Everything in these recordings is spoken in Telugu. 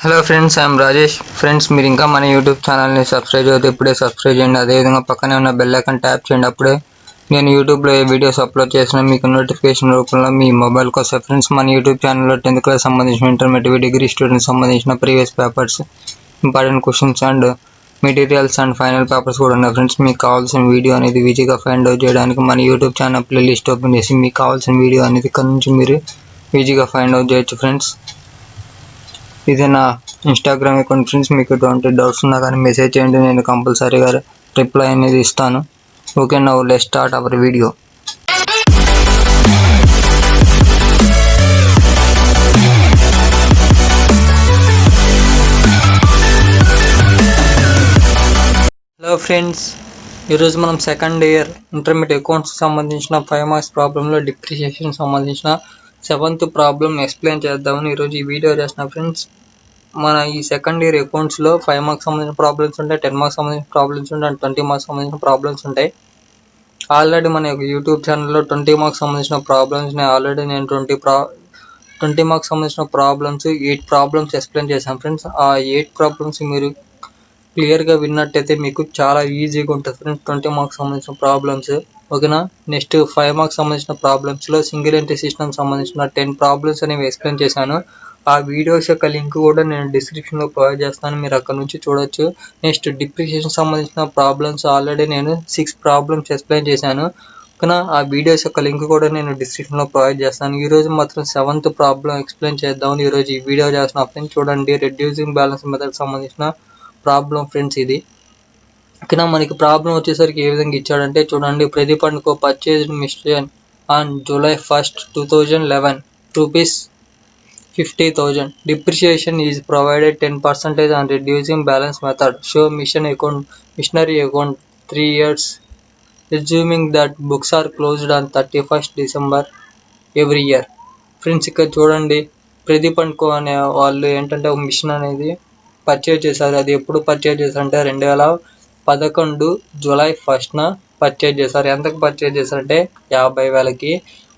Hello friends, I'm Rajesh. Friends, మీరు ఇంకా మన యూట్యూబ్ ఛానల్ని సబ్స్క్రైబ్ అయితే ఇప్పుడే సబ్స్క్రైబ్ చేయండి. అదేవిధంగా పక్కనే ఉన్న బెల్ ఐకాన్ ట్యాప్ చేయండి. అప్పుడే నేను యూట్యూబ్లో ఏ వీడియోస్ అప్లోడ్ చేసినా మీకు నోటిఫికేషన్ రూపంలో మీ మొబైల్కి వస్తాయి. ఫ్రెండ్స్, మన యూట్యూబ్ ఛానల్లో 10th క్లాస్ సంబంధించిన ఇంటర్మీడియట్ డిగ్రీ స్టూడెంట్స్ సంబంధించిన previous papers, important questions and materials and final papers కూడా ఉన్నాయి. ఫ్రెండ్స్, మీకు కావాల్సిన వీడియో అనేది ఈజీగా ఫైండ్ అవుట్ చేయడానికి మన యూట్యూబ్ ఛానల్ ప్లేలిస్ట్ ఓపెన్ చేసి మీకు కావాల్సిన వీడియో అనేది ఇక్కడ నుంచి మీరు ఈజీగా ఫైండ్ అవుట్ చేయొచ్చు. ఫ్రెండ్స్, ఇది నా ఇన్స్టాగ్రామ్ అకౌంట్. ఫ్రెండ్స్, మీకు ఎటువంటి డౌట్స్ ఉన్నా కానీ మెసేజ్ చేయండి, నేను కంపల్సరీగా రిప్లై అనేది ఇస్తాను. Okay, now let's start our video. Hello friends, ఈరోజు మనం సెకండ్ ఇయర్ ఇంటర్మీడియట్ అకౌంట్స్ సంబంధించిన 5 మార్క్స్ ప్రాబ్లంలో డిప్రిషియేషన్ సంబంధించిన 7th ప్రాబ్లం ఎక్స్ప్లెయిన్ చేద్దామని ఈరోజు ఈ వీడియో చేస్తున్నా. ఫ్రెండ్స్, మన ఈ సెకండ్ ఇయర్ అకౌంట్స్లో 5 మార్క్స్ సంబంధించిన ప్రాబ్లమ్స్ ఉంటాయి, 10 మార్క్స్ సంబంధించిన ప్రాబ్లమ్స్ ఉంటాయి అండ్ 20 మార్క్స్ సంబంధించిన ప్రాబ్లమ్స్ ఉంటాయి. ఆల్రెడీ మన యూట్యూబ్ ఛానల్లో 20 మార్క్స్ సంబంధించిన ప్రాబ్లమ్స్ని ఆల్రెడీ నేను 20 మార్క్స్ సంబంధించిన ప్రాబ్లమ్స్ 8 ప్రాబ్లమ్స్ ఎక్స్ప్లెయిన్ చేశాను. ఫ్రెండ్స్, ఆ 8 ప్రాబ్లమ్స్ మీరు క్లియర్గా విన్నట్టయితే మీకు చాలా ఈజీగా ఉంటుంది. ఫ్రెండ్స్, 20 మార్క్స్ సంబంధించిన ప్రాబ్లమ్స్. ఓకేనా? నెక్స్ట్ 5 మార్క్స్ సంబంధించిన ప్రాబ్లమ్స్లో సింగిల్ ఎంట్రీ సిస్టమ్ సంబంధించిన 10 ప్రాబ్లమ్స్ అనేవి ఎక్స్ప్లెయిన్ చేశాను. ఆ వీడియోస్ యొక్క లింక్ కూడా నేను డిస్క్రిప్షన్లో ప్రొవైడ్ చేస్తాను, మీరు అక్కడ నుంచి చూడొచ్చు. నెక్స్ట్ డిప్రిషియేషన్ సంబంధించిన ప్రాబ్లమ్స్ ఆల్రెడీ నేను 6 ప్రాబ్లమ్స్ ఎక్స్ప్లెయిన్ చేశాను. ఓకేనా? ఆ వీడియోస్ యొక్క లింక్ కూడా నేను డిస్క్రిప్షన్లో ప్రొవైడ్ చేస్తాను. ఈరోజు మాత్రం 7th ప్రాబ్లం ఎక్స్ప్లెయిన్ చేద్దామని ఈరోజు ఈ వీడియో చేస్తున్నా. ఫ్రెండ్స్, చూడండి, రెడ్యూసింగ్ బ్యాలెన్స్ మెథడ్ సంబంధించిన ప్రాబ్లం. ఫ్రెండ్స్, ఇది ఓకేనా? మనకి ప్రాబ్లం వచ్చేసరికి ఏ విధంగా ఇచ్చాడంటే చూడండి, Pradeep and co purchased machine on July 1st, 2011 ₹50,000. Depreciation is provided 10% on reducing balance method. Show machinery account 3 years, assuming that books are closed on 31st December every year. Friends, ఇక్కడ చూడండి, ప్రదీప్ అండ్ కో అనే వాళ్ళు ఏంటంటే ఒక మిషన్ అనేది పర్చేజ్ చేశారు. అది ఎప్పుడు పర్చేజ్ చేశారంటే 2011 July 1st పర్చేజ్ చేశారు. ఎంతకు పర్చేజ్ చేశారంటే 50,000కి.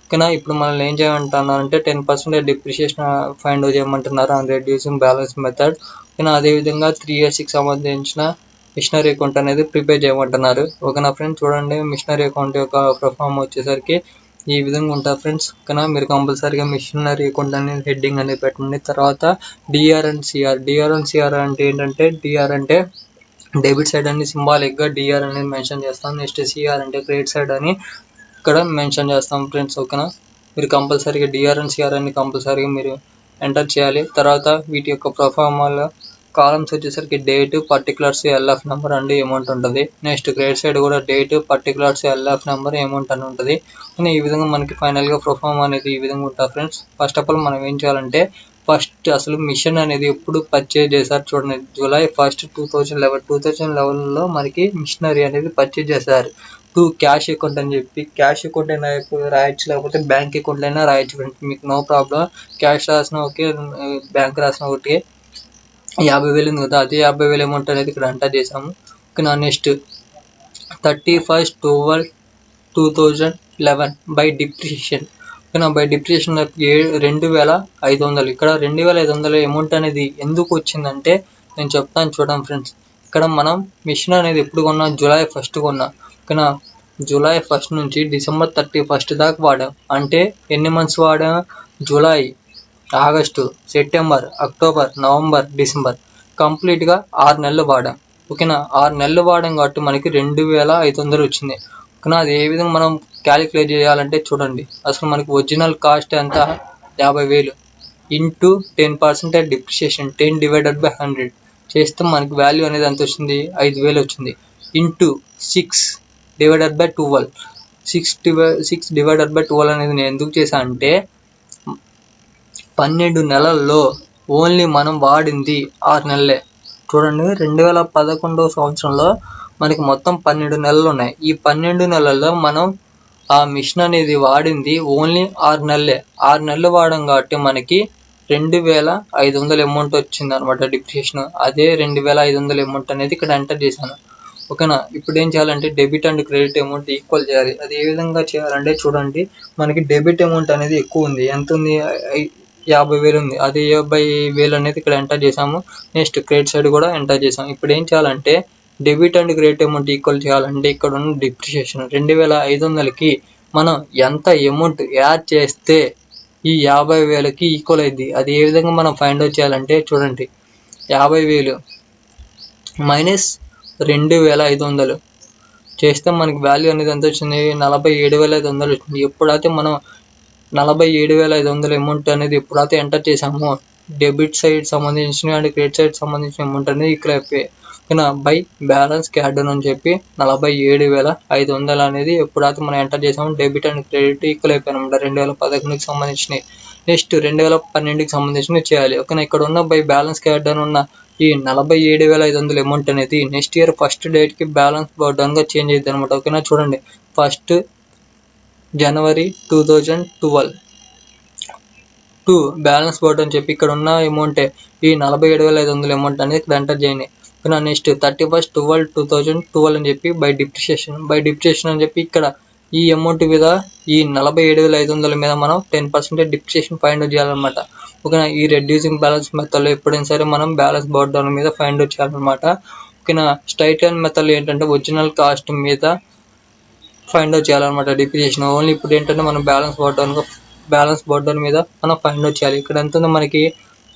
ఓకేనా? ఇప్పుడు మనల్ని ఏం చేయమంటున్నారంటే 10% డిప్రిషియేషన్ ఫైండ్ అవుట్ చేయమంటున్నారు ఆన్ రెడ్యూసింగ్ బ్యాలెన్స్ మెథడ్. ఓకేనా? అదేవిధంగా 3 yearsకి సంబంధించిన మిషనరీ అకౌంట్ అనేది ప్రిపేర్ చేయమంటున్నారు. ఓకేనా ఫ్రెండ్స్? చూడండి, మిషనరీ అకౌంట్ యొక్క ప్రొఫార్మ్ వచ్చేసరికి ఈ విధంగా ఉంటుంది. ఫ్రెండ్స్, ఓకేనా? మీరు కంపల్సరీగా మిషనరీ అకౌంట్ అనేది హెడ్డింగ్ అనేది పెట్టండి. తర్వాత డిఆర్ అండ్ సిఆర్ అంటే ఏంటంటే, డిఆర్ అంటే డెబిట్ సైడ్ అని సింబాలిక్గా డిఆర్ అనేది మెన్షన్ చేస్తాం. నెక్స్ట్ సిఆర్ అంటే క్రెడిట్ సైడ్ అని ఇక్కడ మెన్షన్ చేస్తాం. ఫ్రెండ్స్, ఓకేనా? మీరు కంపల్సరీగా డిఆర్ అండ్ సిఆర్ అని కంపల్సరీగా మీరు ఎంటర్ చేయాలి. తర్వాత వీటి యొక్క ప్రొఫార్మాల కాలమ్స్ వచ్చేసరికి date, particulars, LF number and amount ఉంటుంది. నెక్స్ట్ క్రెడిట్ సైడ్ కూడా date, particulars, LF number, amount అని ఉంటుంది. ఈ విధంగా మనకి ఫైనల్గా ప్రొఫార్మ్ అనేది ఈ విధంగా ఉంటుంది. ఫ్రెండ్స్, ఫస్ట్ ఆఫ్ ఆల్ మనం ఏం చేయాలంటే, ఫస్ట్ అసలు మిషన్ అనేది ఎప్పుడు పర్చేజ్ చేశారు చూడండి. July 1st, 2011లో మనకి మిషనరీ అనేది పర్చేజ్ చేశారు. క్యాష్ అకౌంట్ అని చెప్పి, క్యాష్ అకౌంట్ అయినా రాయొచ్చు, లేకపోతే బ్యాంక్ అకౌంట్ అయినా రాయొచ్చు. ఫ్రెండ్స్, మీకు నో ప్రాబ్లం. క్యాష్ రాసిన ఓకే, బ్యాంక్ రాసిన ఒకటి. 50,000 ఉంది కదా, అదే 50,000 అమౌంట్ అనేది ఇక్కడ ఎంటర్ చేసాము. ఓకేనా? Next 31st/12/2011 by depreciation. ఓకేనా? By depreciation 2,500. ఇక్కడ 2,500 అమౌంట్ అనేది ఎందుకు వచ్చిందంటే నేను చెప్తాను చూడండి. ఫ్రెండ్స్, ఇక్కడ మనం మిషన్ అనేది ఎప్పుడు కొన్నాం? July 1st కొన్నాం. ఓకేనా? July 1st నుంచి December 31st దాకా వాడాం. అంటే ఎన్ని మంత్స్ వాడాం? July, August, September, October, November, December, కంప్లీట్గా 6 నెలలు వాడాం. ఓకేనా? 6 నెలలు వాడాం కాబట్టి మనకి 2,500 వచ్చింది. ఓకేనా? అది ఏ విధంగా మనం క్యాలిక్యులేట్ చేయాలంటే చూడండి, అసలు మనకి ఒరిజినల్ కాస్ట్ ఎంత? 50,000 ఇంటూ 10% డిప్రిషియేషన్, 10/100 చేస్తే మనకి వాల్యూ అనేది ఎంత వచ్చింది? 5,000 వచ్చింది. ఇంటూ 6/12. 6/12 అనేది నేను ఎందుకు చేశాను అంటే 12 నెలల్లో ఓన్లీ మనం వాడింది 6 నెలలే. చూడండి, 2011 సంవత్సరంలో మనకి మొత్తం 12 నెలలు ఉన్నాయి. ఈ 12 నెలల్లో మనం ఆ మిషన్ అనేది వాడింది ఓన్లీ 6 నెలలే. 6 నెలలు వాడాం కాబట్టి మనకి 2,500 అమౌంట్ వచ్చింది అనమాట డిప్రిషియేషన్. అదే 2,500 అమౌంట్ అనేది ఇక్కడ ఎంటర్ చేశాను. ఓకేనా? ఇప్పుడు ఏం చేయాలంటే debit and credit amount equal చేయాలి. అది ఏ విధంగా చేయాలంటే చూడండి, మనకి డెబిట్ అమౌంట్ అనేది ఎక్కువ ఉంది. ఎంత ఉంది? 50,000 ఉంది. అది 50,000 అనేది ఇక్కడ ఎంటర్ చేసాము. నెక్స్ట్ క్రెడిట్ సైడ్ కూడా ఎంటర్ చేసాము. ఇప్పుడు ఏం చేయాలంటే debit and credit amount equal చేయాలంటే ఇక్కడ ఉన్న డిప్రిషియేషన్ 2,500కి మనం ఎంత అమౌంట్ యాడ్ చేస్తే ఈ 50,000కి ఈక్వల్ అయింది. అది ఏ విధంగా మనం ఫైండ్ అవుట్ చేయాలంటే చూడండి, 50,000 మైనస్ 2,500 చేస్తే మనకి వాల్యూ అనేది ఎంత వచ్చింది, 47,500 వచ్చింది. ఎప్పుడైతే మనం 47,500 అమౌంట్ అనేది ఎప్పుడైతే ఎంటర్ చేసామో డెబిట్ సైడ్ సంబంధించిన అండ్ క్రెడిట్ సైడ్ సంబంధించిన అమౌంట్ అనేది ఇక్కడ అయిపోయాయి. బై బ్యాలెన్స్ క్యాడ్ అని చెప్పి 47,500 అనేది ఎప్పుడైతే మనం ఎంటర్ చేసామో డెబిట్ అండ్ క్రెడిట్ ఈక్వల్ అయిపోయాయి అనమాట. 2011కి సంబంధించినవి. నెక్స్ట్ 2012కి సంబంధించినవి చేయాలి. ఓకేనా, ఇక్కడ ఉన్న బై బ్యాలెన్స్ క్యాడ్ అని ఉన్న ఈ 47,500 అమౌంట్ అనేది నెక్స్ట్ ఇయర్ ఫస్ట్ డేట్కి బ్యాలెన్స్ బర్డన్గా చేంజ్ అవుతుంది అనమాట. ఓకేనా, చూడండి 1st January 2012 to balance board అని చెప్పి ఇక్కడ ఉన్న అమౌంటే ఈ 47,500 అమౌంట్ అనేది ఇక్కడ ఎంటర్ చేయండి. నెక్స్ట్ 31st 12/2012 అని చెప్పి బై డిప్రిషియేషన్ అని చెప్పి ఇక్కడ ఈ అమౌంట్ మీద ఈ 47,500 మీద మనం 10% డిప్రిషియేషన్ ఫైండ్ అవుట్ చేయాలన్నమాట. ఓకేనా, ఈ రెడ్యూసింగ్ బ్యాలెన్స్ మెథడ్లో ఎప్పుడైనా సరే మనం బ్యాలెన్స్ బోర్డ్ డౌన్ మీద ఫైండ్ అవుట్ చేయాలన్నమాట. ఓకేనా, స్ట్రైట్ లైన్ మెథడ్లో ఏంటంటే ఒరిజినల్ కాస్ట్ మీద ఫైండ్ అవుట్ చేయాలన్నమాట డిప్రిషియేషన్. ఓన్లీ ఇప్పుడు ఏంటంటే మనం బ్యాలెన్స్ బోర్డ్ డౌన్ మీద మనం ఫైండ్ అవుట్ చేయాలి. ఇక్కడ ఎంత ఉంది మనకి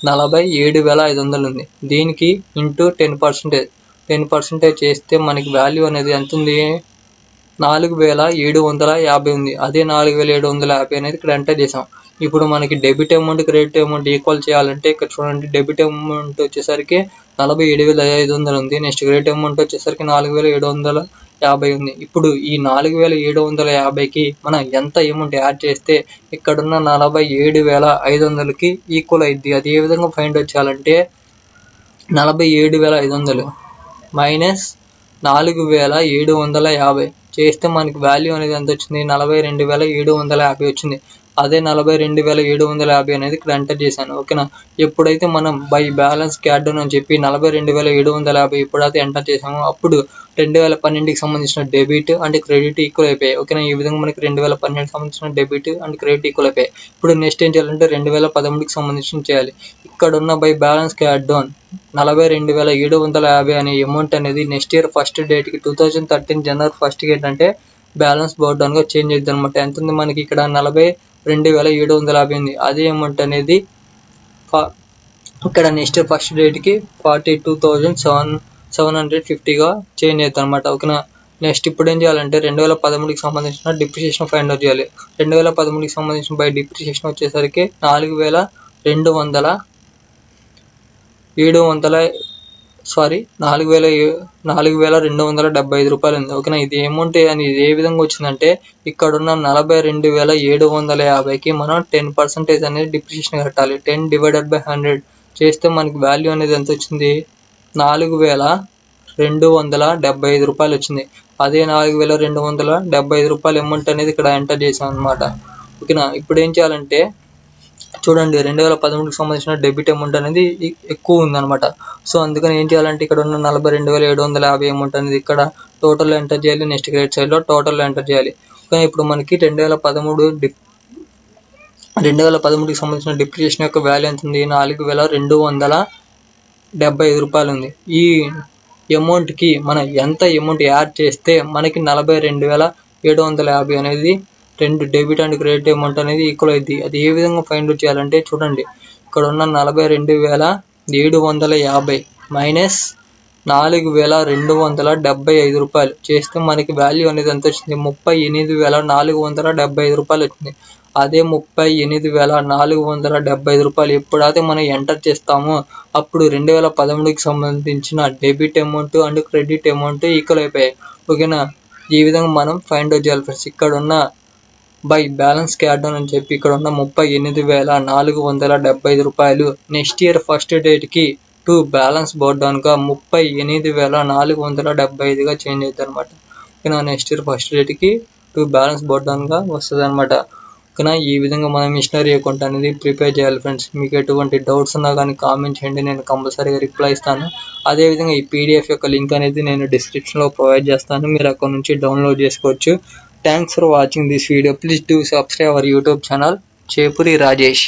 47,500 ఉంది. దీనికి ఇంటూ 10% చేస్తే మనకి వాల్యూ అనేది ఎంత ఉంది, 4,750 ఉంది. అదే 4,750 అనేది ఇక్కడ ఎంటర్ చేసాం. ఇప్పుడు మనకి debit amount credit amount equal చేయాలంటే ఇక్కడ చూడండి, డెబిట్ అమౌంట్ వచ్చేసరికి 47,500 ఉంది. నెక్స్ట్ క్రెడిట్ అమౌంట్ వచ్చేసరికి 4,750 ఉంది. ఇప్పుడు ఈ 4,750కి మనం ఎంత అమౌంట్ యాడ్ చేస్తే ఇక్కడున్న 47,500కి ఈక్వల్ అయింది. అది ఏ విధంగా ఫైండ్ అవుట్ చేయాలంటే 47,500 మైనస్ 4,750 చేస్తే మనకి వాల్యూ అనేది ఎంత వచ్చింది, 42,750 వచ్చింది. అదే 42,750 అనేది ఇక్కడ ఎంటర్ చేశాను. ఓకేనా, ఎప్పుడైతే మనం బై బ్యాలెన్స్ క్యాడ్ అని చెప్పి 42,750 ఎప్పుడైతే ఎంటర్ చేసామో అప్పుడు 2012కి సంబంధించిన డెబిట్ అండ్ క్రెడిట్ ఈక్వల్ అయిపోయాయి. ఓకేనా, ఈ విధంగా మనకి 2012కి సంబంధించిన డెబిట్ అండ్ క్రెడిట్ ఈక్వల్ అయిపోయాయి. ఇప్పుడు నెక్స్ట్ ఏం చేయాలంటే 2013కి సంబంధించిన చేయాలి. ఇక్కడ ఉన్న బై బ్యాలెన్స్ క్యాడ్ డౌన్ 42,750 అనే అమౌంట్ అనేది నెక్స్ట్ ఇయర్ ఫస్ట్ డేట్కి 2013 January 1st ఏంటంటే బ్యాలెన్స్ బోర్డ్ డౌన్గా చేంజ్ అవుతుంది అనమాట. ఎంత ఉంది మనకి ఇక్కడ 42,750 ఉంది. అదే అమౌంట్ అనేది ఇక్కడ నెక్స్ట్ ఫస్ట్ డేట్కి 42,750గా చేంజ్ అవుతుంది అనమాట. ఓకేనా, నెక్స్ట్ ఇప్పుడు ఏం చేయాలంటే 2013కి సంబంధించిన డిప్రిషియేషన్ ఫైండ్ అవుట్ చేయాలి. 2013కి సంబంధించిన బై డిప్రిషియేషన్ వచ్చేసరికి 4,275 రూపాయలు ఉంది. ఓకేనా, ఇది అమౌంట్ అని ఏ విధంగా వచ్చిందంటే ఇక్కడున్న 42,750కి మనం 10% అనేది డిప్రిషియేషన్ కట్టాలి. 10/100 చేస్తే మనకి వాల్యూ అనేది ఎంత వచ్చింది, 4,275 రూపాయలు వచ్చింది. అదే 4,275 రూపాయల అమౌంట్ అనేది ఇక్కడ ఎంటర్ చేసాం అనమాట. ఓకేనా, ఇప్పుడు ఏం చేయాలంటే చూడండి 2013కి సంబంధించిన డెబిట్ అమౌంట్ అనేది ఎక్కువ ఉందన్నమాట. సో అందుకని ఏం చేయాలంటే ఇక్కడ ఉన్న 42,750 అమౌంట్ అనేది ఇక్కడ టోటల్ ఎంటర్ చేయాలి. నెక్స్ట్ క్రెడిట్ సైడ్లో టోటల్ ఎంటర్ చేయాలి. కానీ ఇప్పుడు మనకి 2013కి సంబంధించిన డిప్రిషియేషన్ యొక్క వాల్యూ ఎంత ఉంది, 4,275 రూపాయలు ఉంది. ఈ అమౌంట్కి మనం ఎంత అమౌంట్ యాడ్ చేస్తే మనకి 42,750 అనేది రెండు డెబిట్ అండ్ క్రెడిట్ అమౌంట్ అనేది ఈక్వల్ అయింది. అది ఏ విధంగా ఫైండ్ అవుట్ చేయాలంటే చూడండి, ఇక్కడ ఉన్న 42,750 మైనస్ 4,275 రూపాయలు చేస్తే మనకి వాల్యూ అనేది ఎంత వచ్చింది, 38,475 రూపాయలు వచ్చింది. అదే 38,475 రూపాయలు ఎప్పుడైతే మనం ఎంటర్ చేస్తామో అప్పుడు 2013కి సంబంధించిన debit amount and credit amount equal అయిపోయాయి. ఓకేనా, ఈ విధంగా మనం ఫైండ్ అవుట్ చేయాలి ఫ్రెండ్స్. ఇక్కడ ఉన్న బై బ్యాలెన్స్ క్యాడ్ డౌన్ అని చెప్పి ఇక్కడ ఉన్న 38,475 రూపాయలు నెక్స్ట్ ఇయర్ ఫస్ట్ డేట్కి టు బ్యాలెన్స్ బోర్డ్ డౌన్గా 38,475గా చేంజ్ అవుతుంది అనమాట. ఓకేనా, నెక్స్ట్ ఇయర్ ఫస్ట్ డేట్కి టు బ్యాలెన్స్ బోర్డ్ డౌన్గా వస్తుంది అనమాట. ఓకేనా, ఈ విధంగా మనం మిషనరీ అకౌంట్ అనేది ప్రిపేర్ చేయాలి ఫ్రెండ్స్. మీకు ఎటువంటి డౌట్స్ ఉన్నా కానీ కామెంట్ చేయండి, నేను కంపల్సరీగా రిప్లై ఇస్తాను. అదేవిధంగా ఈ PDF యొక్క లింక్ అనేది నేను డిస్క్రిప్షన్లో ప్రొవైడ్ చేస్తాను, మీరు అక్కడ నుంచి డౌన్లోడ్ చేసుకోవచ్చు. Thanks for watching this video. Please do subscribe our YouTube channel Chepuri Rajesh.